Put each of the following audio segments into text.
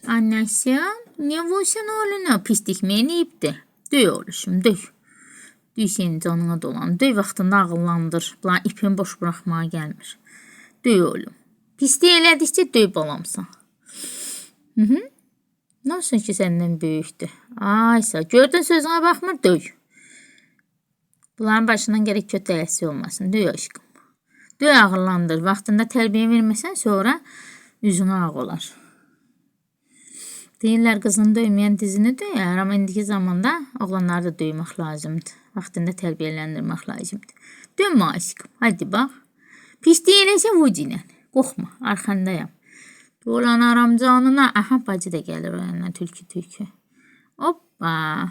Annesi, niye vursan oğluna? Pislikmeyi neyipdi? Döy oğluşum, döy. Döy senin canına dolan. Döy vaxtında ağıllandır. Bunlar ipini boş bırakmaya gelmir. Döy oğlum. Pisliği elədikçe döy balamsan. Nasıl ki səndən böyükdür? Aysa, gördün sözünə baxmır, döy. Bunların başından gerek kötü əsi olmasın. Döy aşkım. Döy ağırlandır. Vaxtında tərbiyə verməsən sonra üzünə ağ olar. Deyirlər qızını döyməyən dizini döyər, amma indiki zamanda oğlanları da döymək lazımdır. Vaxtında tərbiyələndirmək lazımdır. Dönmə aşkım. Hadi bax. Pisliyi eləsə vucinə. Qorxma, arxandayam. Dolanaram canına. Aha, bacı da gəlir o yanına tülkü. Hoppa.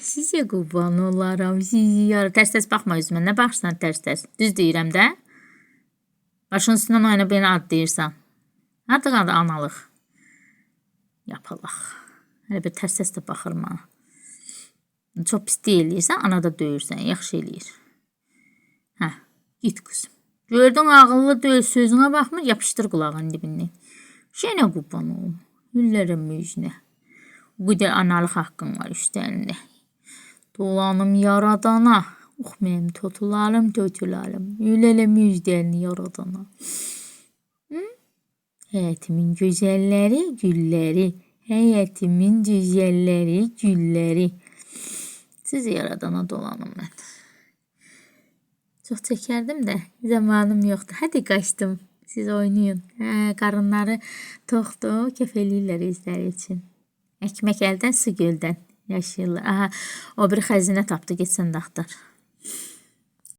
Sizə qurban olaram. Sizi yar. Tərs-tərs baxma üzümə. Nə baxırsan tərs-tərs? Düz deyirəm də. Başın üstündən oynayıb beni adlayırsan. Artıq adı analıq. Yapalaq. Hələ bir tərs-tərs də baxır mənə. Çox pis deyilirsən, ana da döyürsən. Yaxşı eləyir. Hə, git qızım. Gördün ağıllı deyil, sözünə baxmır, yapışdır qulağın dibindən. Yenə qurban olum. Üllərim müjünə. Bu qədər analıq haqqın var üstlərində. Dolanım yaradana. Mənim totularım, tötülarım. Üllələ müjdəlini yaradana. Həyətimin gözəlləri, gülləri. Həyətimin gözəlləri, gülləri. Sizi yaradana dolanım mən. Çox çəkərdim də, zamanım yoxdur. Hadi qaçdım, siz oynayın. Qarınları toxdur, kef eləyirlər izləri üçün. Ekmek eldən, su göldən yaşayırlar. Aha, o bir xəzinə tapdı, getsən də axtar.